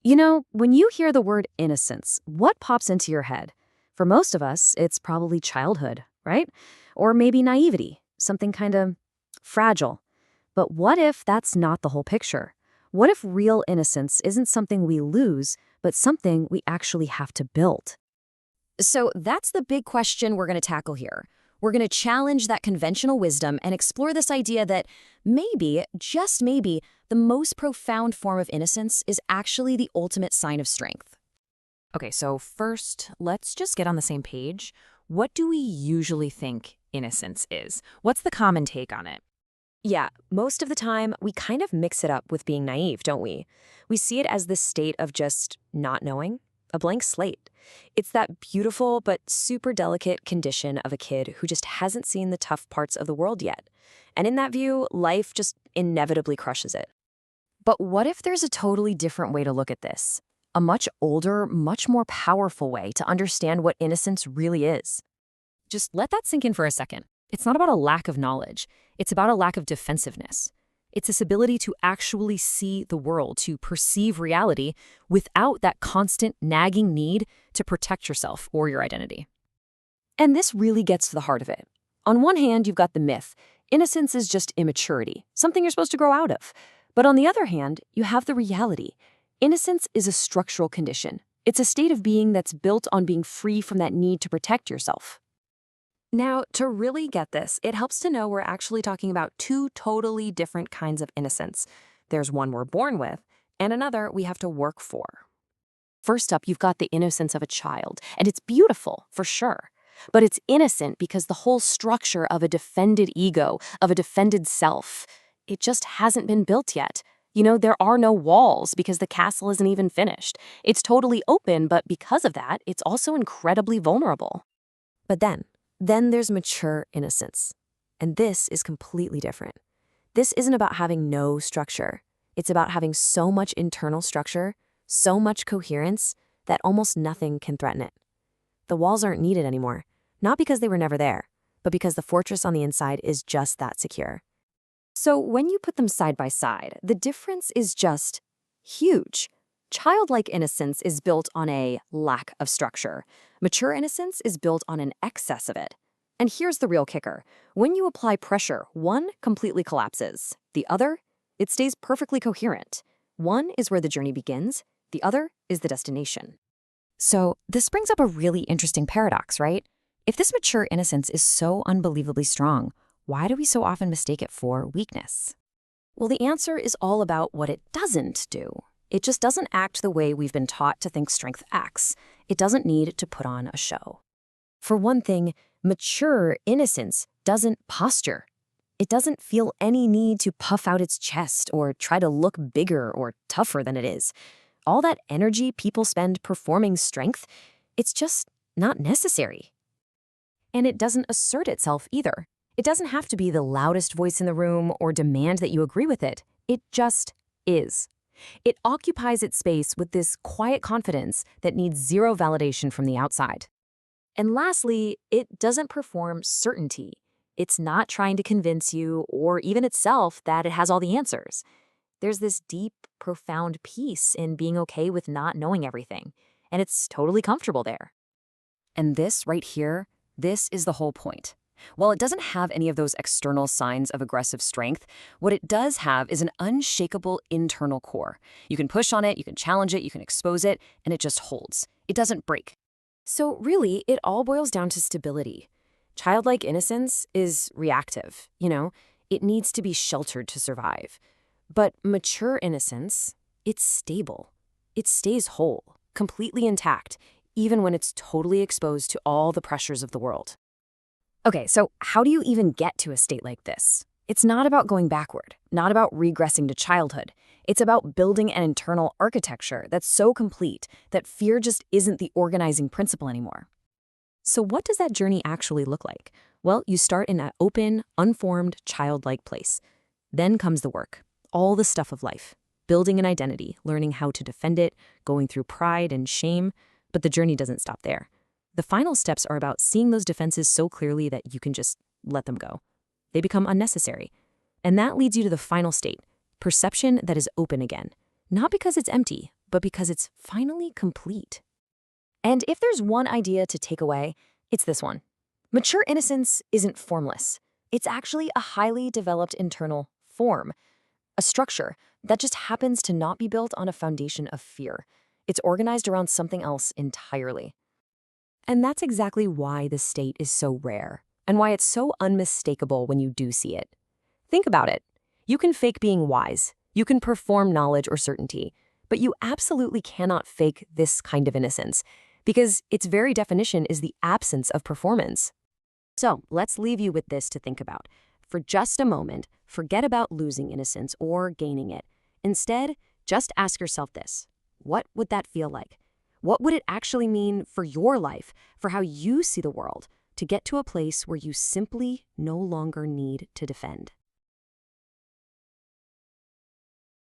When you hear the word innocence, what pops into your head? For most of us, it's probably childhood, right? Or maybe naivety, something kind of fragile. But what if that's not the whole picture? What if real innocence isn't something we lose, but something we actually have to build? So that's the big question we're going to tackle here. We're going to challenge that conventional wisdom and explore this idea that maybe, just maybe, the most profound form of innocence is actually the ultimate sign of strength. Okay, so first, let's just get on the same page. What do we usually think innocence is? What's the common take on it? Yeah, most of the time, we kind of mix it up with being naive, don't we? We see it as this state of just not knowing, a blank slate. It's that beautiful but super delicate condition of a kid who just hasn't seen the tough parts of the world yet. And in that view, life just inevitably crushes it. But what if there's a totally different way to look at this? A much older, much more powerful way to understand what innocence really is. Just let that sink in for a second. It's not about a lack of knowledge. It's about a lack of defensiveness. It's this ability to actually see the world, to perceive reality without that constant nagging need to protect yourself or your identity. And this really gets to the heart of it. On one hand, you've got the myth. Innocence is just immaturity, something you're supposed to grow out of. But on the other hand, you have the reality. Innocence is a structural condition. It's a state of being that's built on being free from that need to protect yourself. Now, to really get this, it helps to know we're actually talking about two totally different kinds of innocence. There's one we're born with, and another we have to work for. First up, you've got the innocence of a child, and it's beautiful, for sure. But it's innocent because the whole structure of a defended ego, of a defended self, it just hasn't been built yet. There are no walls because the castle isn't even finished. It's totally open, but because of that, it's also incredibly vulnerable. But then there's mature innocence. And this is completely different. This isn't about having no structure. It's about having so much internal structure, so much coherence, that almost nothing can threaten it. The walls aren't needed anymore, not because they were never there, but because the fortress on the inside is just that secure. So when you put them side by side, the difference is just huge. Childlike innocence is built on a lack of structure. Mature innocence is built on an excess of it. And here's the real kicker. When you apply pressure, one completely collapses. The other, it stays perfectly coherent. One is where the journey begins. The other is the destination. So this brings up a really interesting paradox, right? If this mature innocence is so unbelievably strong, why do we so often mistake it for weakness? Well, the answer is all about what it doesn't do. It just doesn't act the way we've been taught to think strength acts. It doesn't need to put on a show. For one thing, mature innocence doesn't posture. It doesn't feel any need to puff out its chest or try to look bigger or tougher than it is. All that energy people spend performing strength, it's just not necessary. And it doesn't assert itself either. It doesn't have to be the loudest voice in the room or demand that you agree with it. It just is. It occupies its space with this quiet confidence that needs zero validation from the outside. And lastly, it doesn't perform certainty. It's not trying to convince you or even itself that it has all the answers. There's this deep, profound peace in being okay with not knowing everything, and it's totally comfortable there. And this right here, this is the whole point. While it doesn't have any of those external signs of aggressive strength, what it does have is an unshakable internal core. You can push on it, you can challenge it, you can expose it, and it just holds. It doesn't break. So really, it all boils down to stability. Childlike innocence is reactive, It needs to be sheltered to survive. But mature innocence, it's stable. It stays whole, completely intact, even when it's totally exposed to all the pressures of the world. Okay, so how do you even get to a state like this? It's not about going backward, not about regressing to childhood. It's about building an internal architecture that's so complete that fear just isn't the organizing principle anymore. So what does that journey actually look like? Well, you start in an open, unformed, childlike place. Then comes the work, all the stuff of life, building an identity, learning how to defend it, going through pride and shame, but the journey doesn't stop there. The final steps are about seeing those defenses so clearly that you can just let them go. They become unnecessary. And that leads you to the final state, perception that is open again. Not because it's empty, but because it's finally complete. And if there's one idea to take away, it's this one. Mature innocence isn't formless. It's actually a highly developed internal form, a structure that just happens to not be built on a foundation of fear. It's organized around something else entirely. And that's exactly why this state is so rare, and why it's so unmistakable when you do see it. Think about it. You can fake being wise. You can perform knowledge or certainty. But you absolutely cannot fake this kind of innocence, because its very definition is the absence of performance. So let's leave you with this to think about. For just a moment, forget about losing innocence or gaining it. Instead, just ask yourself this. What would that feel like? What would it actually mean for your life, for how you see the world, to get to a place where you simply no longer need to defend?